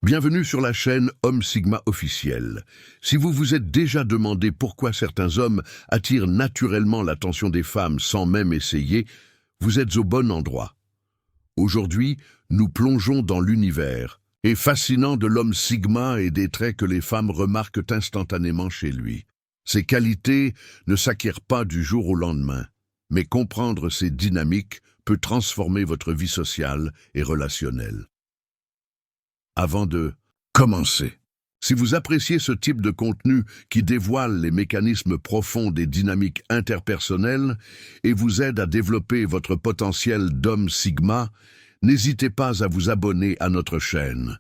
Bienvenue sur la chaîne Homme Sigma officiel. Si vous vous êtes déjà demandé pourquoi certains hommes attirent naturellement l'attention des femmes sans même essayer, vous êtes au bon endroit. Aujourd'hui, nous plongeons dans l'univers et fascinant de l'homme Sigma et des traits que les femmes remarquent instantanément chez lui. Ces qualités ne s'acquièrent pas du jour au lendemain, mais comprendre ces dynamiques peut transformer votre vie sociale et relationnelle. Avant de commencer, si vous appréciez ce type de contenu qui dévoile les mécanismes profonds des dynamiques interpersonnelles et vous aide à développer votre potentiel d'homme Sigma, n'hésitez pas à vous abonner à notre chaîne.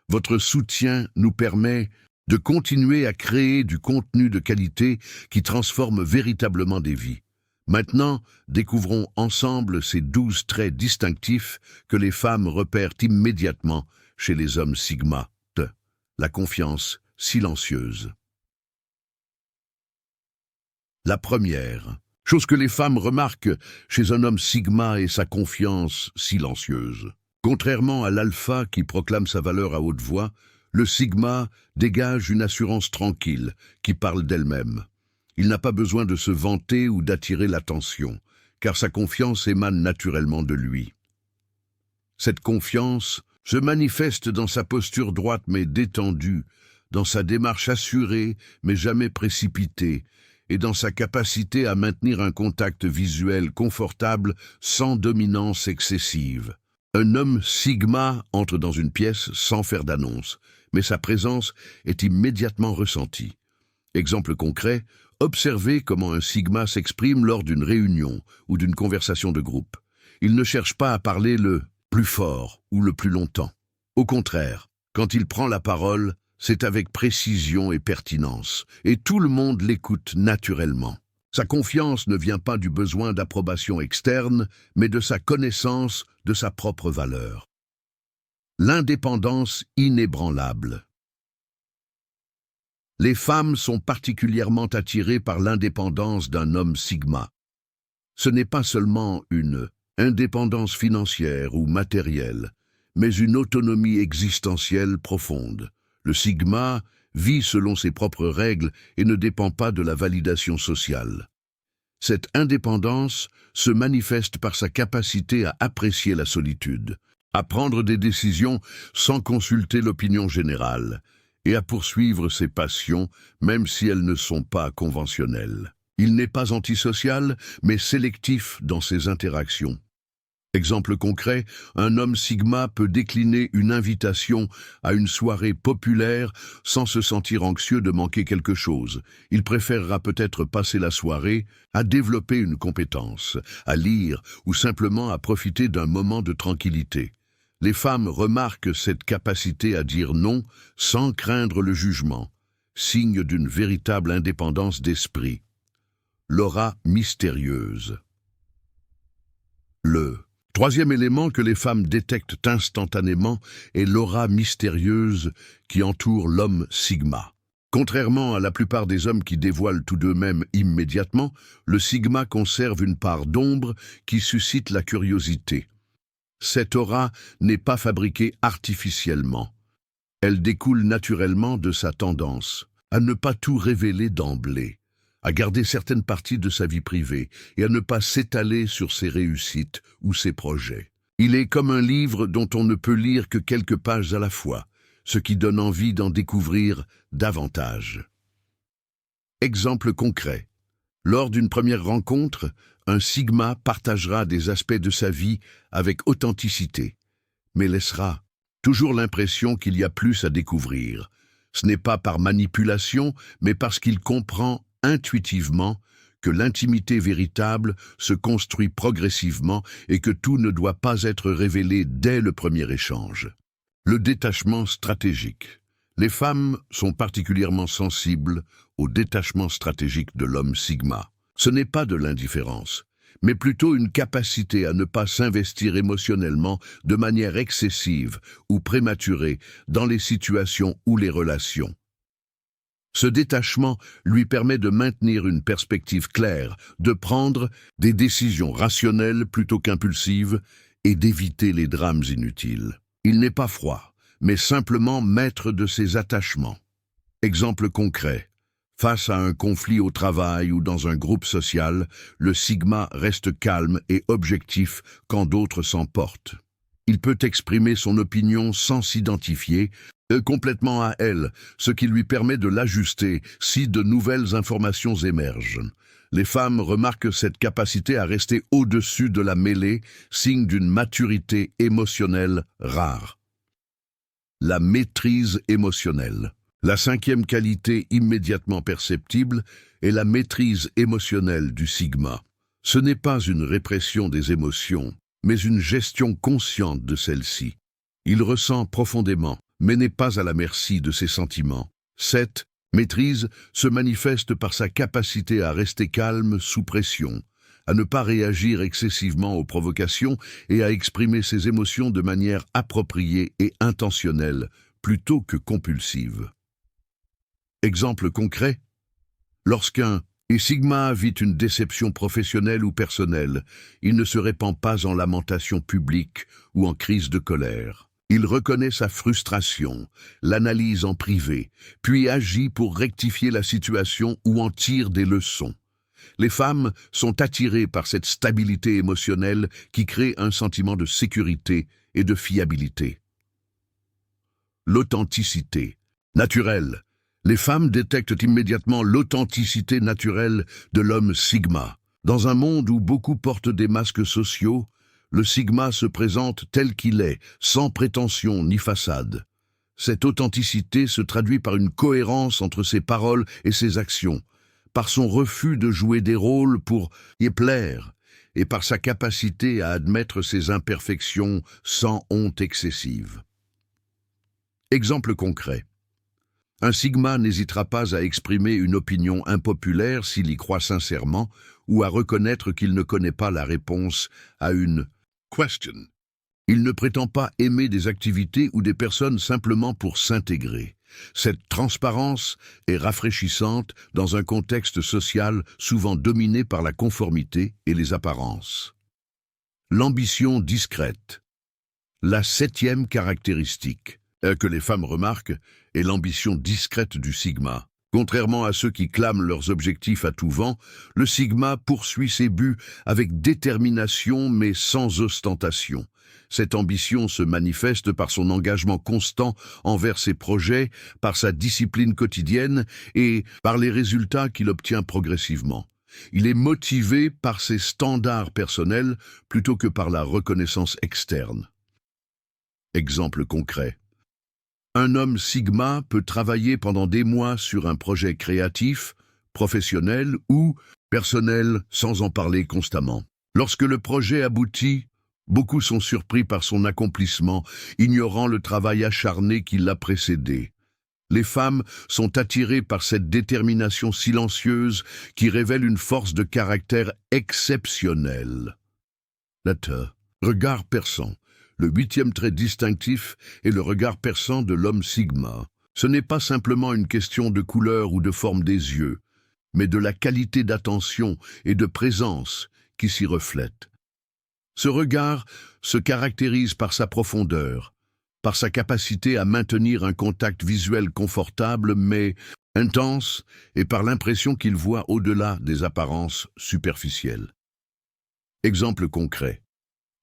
Votre soutien nous permet de continuer à créer du contenu de qualité qui transforme véritablement des vies. Maintenant, découvrons ensemble ces 12 traits distinctifs que les femmes repèrent immédiatement chez les hommes Sigma. La confiance silencieuse. La première chose que les femmes remarquent chez un homme Sigma est sa confiance silencieuse. Contrairement à l'alpha qui proclame sa valeur à haute voix, le Sigma dégage une assurance tranquille qui parle d'elle-même. Il n'a pas besoin de se vanter ou d'attirer l'attention, car sa confiance émane naturellement de lui. Cette confiance se manifeste dans sa posture droite mais détendue, dans sa démarche assurée mais jamais précipitée, et dans sa capacité à maintenir un contact visuel confortable sans dominance excessive. Un homme Sigma entre dans une pièce sans faire d'annonce, mais sa présence est immédiatement ressentie. Exemple concret, observez comment un Sigma s'exprime lors d'une réunion ou d'une conversation de groupe. Il ne cherche pas à parler le plus fort ou le plus longtemps. Au contraire, quand il prend la parole, c'est avec précision et pertinence, et tout le monde l'écoute naturellement. Sa confiance ne vient pas du besoin d'approbation externe, mais de sa connaissance de sa propre valeur. L'indépendance inébranlable. Les femmes sont particulièrement attirées par l'indépendance d'un homme Sigma. Ce n'est pas seulement une indépendance financière ou matérielle, mais une autonomie existentielle profonde. Le Sigma vit selon ses propres règles et ne dépend pas de la validation sociale. Cette indépendance se manifeste par sa capacité à apprécier la solitude, à prendre des décisions sans consulter l'opinion générale, et à poursuivre ses passions, même si elles ne sont pas conventionnelles. Il n'est pas antisocial, mais sélectif dans ses interactions. Exemple concret, un homme Sigma peut décliner une invitation à une soirée populaire sans se sentir anxieux de manquer quelque chose. Il préférera peut-être passer la soirée à développer une compétence, à lire ou simplement à profiter d'un moment de tranquillité. Les femmes remarquent cette capacité à dire non sans craindre le jugement, signe d'une véritable indépendance d'esprit. L'aura mystérieuse. Le troisième élément que les femmes détectent instantanément est l'aura mystérieuse qui entoure l'homme Sigma. Contrairement à la plupart des hommes qui dévoilent tout d'eux-mêmes immédiatement, le Sigma conserve une part d'ombre qui suscite la curiosité. Cette aura n'est pas fabriquée artificiellement. Elle découle naturellement de sa tendance à ne pas tout révéler d'emblée, à garder certaines parties de sa vie privée et à ne pas s'étaler sur ses réussites ou ses projets. Il est comme un livre dont on ne peut lire que quelques pages à la fois, ce qui donne envie d'en découvrir davantage. Exemple concret. Lors d'une première rencontre, un Sigma partagera des aspects de sa vie avec authenticité, mais laissera toujours l'impression qu'il y a plus à découvrir. Ce n'est pas par manipulation, mais parce qu'il comprend intuitivement que l'intimité véritable se construit progressivement et que tout ne doit pas être révélé dès le premier échange. Le détachement stratégique. Les femmes sont particulièrement sensibles au détachement stratégique de l'homme Sigma. Ce n'est pas de l'indifférence, mais plutôt une capacité à ne pas s'investir émotionnellement de manière excessive ou prématurée dans les situations ou les relations. Ce détachement lui permet de maintenir une perspective claire, de prendre des décisions rationnelles plutôt qu'impulsives et d'éviter les drames inutiles. Il n'est pas froid, mais simplement maître de ses attachements. Exemple concret. Face à un conflit au travail ou dans un groupe social, le sigma reste calme et objectif quand d'autres s'emportent. Il peut exprimer son opinion sans s'identifier complètement à elle, ce qui lui permet de l'ajuster si de nouvelles informations émergent. Les femmes remarquent cette capacité à rester au-dessus de la mêlée, signe d'une maturité émotionnelle rare. La maîtrise émotionnelle. La cinquième qualité immédiatement perceptible est la maîtrise émotionnelle du sigma. Ce n'est pas une répression des émotions, mais une gestion consciente de celles-ci. Il ressent profondément, mais n'est pas à la merci de ses sentiments. Cette maîtrise se manifeste par sa capacité à rester calme sous pression, à ne pas réagir excessivement aux provocations et à exprimer ses émotions de manière appropriée et intentionnelle, plutôt que compulsive. Exemple concret. Lorsqu'un sigma vit une déception professionnelle ou personnelle, il ne se répand pas en lamentations publiques ou en crise de colère. Il reconnaît sa frustration, l'analyse en privé, puis agit pour rectifier la situation ou en tire des leçons. Les femmes sont attirées par cette stabilité émotionnelle qui crée un sentiment de sécurité et de fiabilité. L'authenticité. Naturelle. Les femmes détectent immédiatement l'authenticité naturelle de l'homme sigma. Dans un monde où beaucoup portent des masques sociaux, le sigma se présente tel qu'il est, sans prétention ni façade. Cette authenticité se traduit par une cohérence entre ses paroles et ses actions, par son refus de jouer des rôles pour y plaire, et par sa capacité à admettre ses imperfections sans honte excessive. Exemple concret. Un sigma n'hésitera pas à exprimer une opinion impopulaire s'il y croit sincèrement ou à reconnaître qu'il ne connaît pas la réponse à une question. Il ne prétend pas aimer des activités ou des personnes simplement pour s'intégrer. Cette transparence est rafraîchissante dans un contexte social souvent dominé par la conformité et les apparences. L'ambition discrète. La septième caractéristique que les femmes remarquent est l'ambition discrète du sigma. Contrairement à ceux qui clament leurs objectifs à tout vent, le sigma poursuit ses buts avec détermination mais sans ostentation. Cette ambition se manifeste par son engagement constant envers ses projets, par sa discipline quotidienne et par les résultats qu'il obtient progressivement. Il est motivé par ses standards personnels plutôt que par la reconnaissance externe. Exemple concret. Un homme sigma peut travailler pendant des mois sur un projet créatif, professionnel ou personnel sans en parler constamment. Lorsque le projet aboutit, beaucoup sont surpris par son accomplissement, ignorant le travail acharné qui l'a précédé. Les femmes sont attirées par cette détermination silencieuse qui révèle une force de caractère exceptionnelle. Regard perçant. Le huitième trait distinctif est le regard perçant de l'homme sigma. Ce n'est pas simplement une question de couleur ou de forme des yeux, mais de la qualité d'attention et de présence qui s'y reflète. Ce regard se caractérise par sa profondeur, par sa capacité à maintenir un contact visuel confortable mais intense et par l'impression qu'il voit au-delà des apparences superficielles. Exemple concret.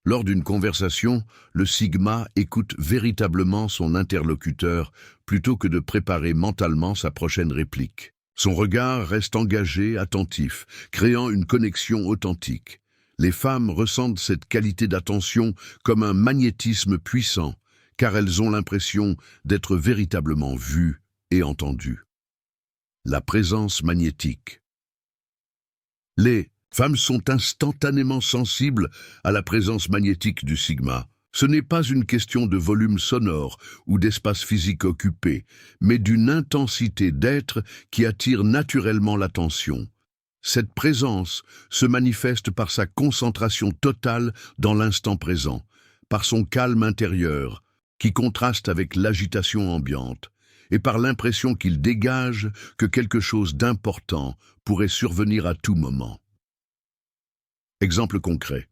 Lors d'une conversation, le sigma écoute véritablement son interlocuteur plutôt que de préparer mentalement sa prochaine réplique. Son regard reste engagé, attentif, créant une connexion authentique. Les femmes ressentent cette qualité d'attention comme un magnétisme puissant, car elles ont l'impression d'être véritablement vues et entendues. La présence magnétique. Les femmes sont instantanément sensibles à la présence magnétique du sigma. Ce n'est pas une question de volume sonore ou d'espace physique occupé, mais d'une intensité d'être qui attire naturellement l'attention. Cette présence se manifeste par sa concentration totale dans l'instant présent, par son calme intérieur, qui contraste avec l'agitation ambiante, et par l'impression qu'il dégage que quelque chose d'important pourrait survenir à tout moment. Exemple concret.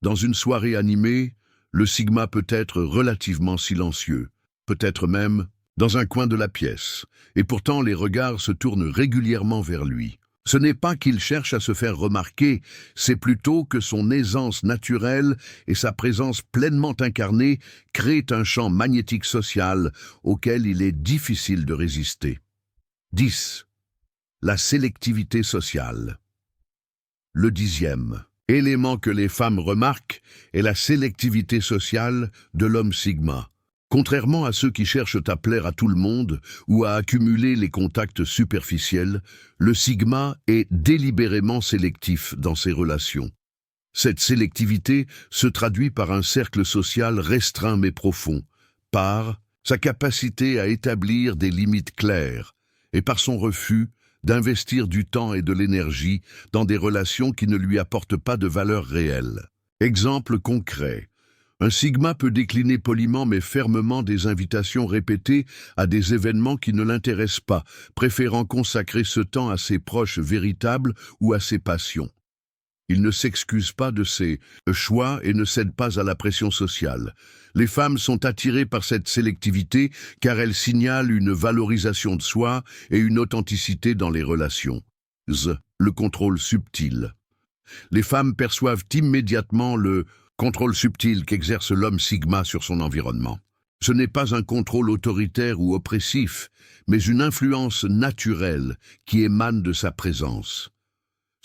Dans une soirée animée, le sigma peut être relativement silencieux, peut-être même dans un coin de la pièce, et pourtant les regards se tournent régulièrement vers lui. Ce n'est pas qu'il cherche à se faire remarquer, c'est plutôt que son aisance naturelle et sa présence pleinement incarnée créent un champ magnétique social auquel il est difficile de résister. 10. La sélectivité sociale. Le 10e élément que les femmes remarquent est la sélectivité sociale de l'homme Sigma. Contrairement à ceux qui cherchent à plaire à tout le monde ou à accumuler les contacts superficiels, le Sigma est délibérément sélectif dans ses relations. Cette sélectivité se traduit par un cercle social restreint mais profond, par sa capacité à établir des limites claires et par son refus d'investir du temps et de l'énergie dans des relations qui ne lui apportent pas de valeur réelle. Exemple concret. Un Sigma peut décliner poliment mais fermement des invitations répétées à des événements qui ne l'intéressent pas, préférant consacrer ce temps à ses proches véritables ou à ses passions. Il ne s'excuse pas de ses choix et ne cède pas à la pression sociale. Les femmes sont attirées par cette sélectivité car elle signale une valorisation de soi et une authenticité dans les relations. Le contrôle subtil. Les femmes perçoivent immédiatement le contrôle subtil qu'exerce l'homme Sigma sur son environnement. Ce n'est pas un contrôle autoritaire ou oppressif, mais une influence naturelle qui émane de sa présence.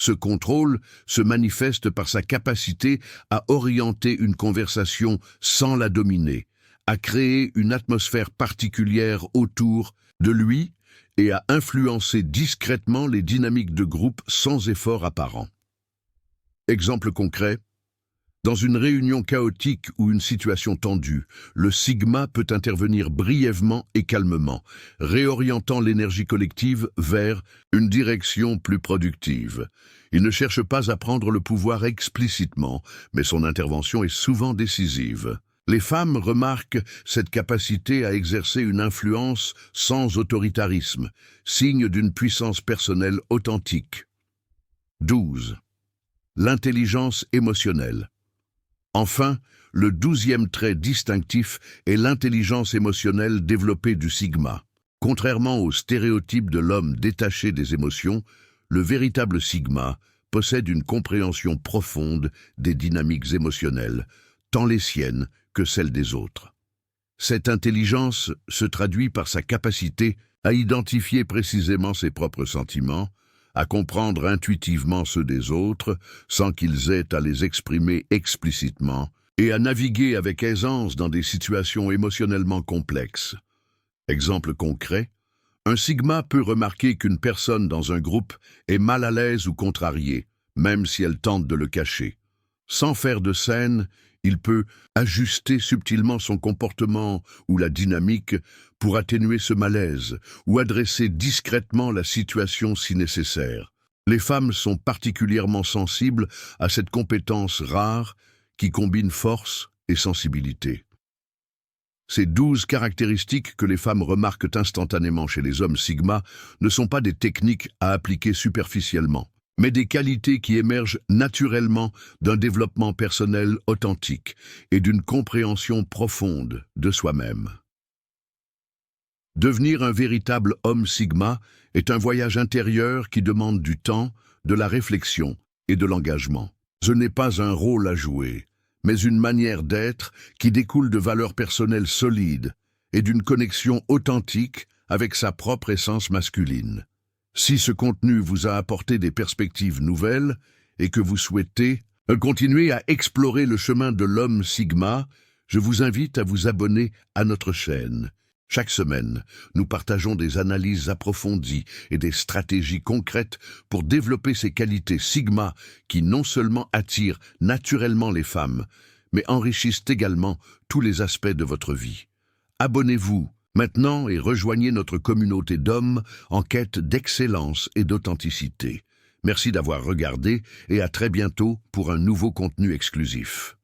Ce contrôle se manifeste par sa capacité à orienter une conversation sans la dominer, à créer une atmosphère particulière autour de lui et à influencer discrètement les dynamiques de groupe sans effort apparent. Exemple concret. Dans une réunion chaotique ou une situation tendue, le Sigma peut intervenir brièvement et calmement, réorientant l'énergie collective vers une direction plus productive. Il ne cherche pas à prendre le pouvoir explicitement, mais son intervention est souvent décisive. Les femmes remarquent cette capacité à exercer une influence sans autoritarisme, signe d'une puissance personnelle authentique. 12. L'intelligence émotionnelle. Enfin, le 12e trait distinctif est l'intelligence émotionnelle développée du Sigma. Contrairement aux stéréotypes de l'homme détaché des émotions, le véritable Sigma possède une compréhension profonde des dynamiques émotionnelles, tant les siennes que celles des autres. Cette intelligence se traduit par sa capacité à identifier précisément ses propres sentiments, à comprendre intuitivement ceux des autres sans qu'ils aient à les exprimer explicitement, et à naviguer avec aisance dans des situations émotionnellement complexes. Exemple concret, un Sigma peut remarquer qu'une personne dans un groupe est mal à l'aise ou contrariée, même si elle tente de le cacher. Sans faire de scène, il peut ajuster subtilement son comportement ou la dynamique pour atténuer ce malaise ou adresser discrètement la situation si nécessaire. Les femmes sont particulièrement sensibles à cette compétence rare qui combine force et sensibilité. Ces 12 caractéristiques que les femmes remarquent instantanément chez les hommes Sigma ne sont pas des techniques à appliquer superficiellement, mais des qualités qui émergent naturellement d'un développement personnel authentique et d'une compréhension profonde de soi-même. Devenir un véritable homme Sigma est un voyage intérieur qui demande du temps, de la réflexion et de l'engagement. Ce n'est pas un rôle à jouer, mais une manière d'être qui découle de valeurs personnelles solides et d'une connexion authentique avec sa propre essence masculine. Si ce contenu vous a apporté des perspectives nouvelles et que vous souhaitez continuer à explorer le chemin de l'homme Sigma, je vous invite à vous abonner à notre chaîne. Chaque semaine, nous partageons des analyses approfondies et des stratégies concrètes pour développer ces qualités Sigma qui non seulement attirent naturellement les femmes, mais enrichissent également tous les aspects de votre vie. Abonnez-vous maintenant et rejoignez notre communauté d'hommes en quête d'excellence et d'authenticité. Merci d'avoir regardé et à très bientôt pour un nouveau contenu exclusif.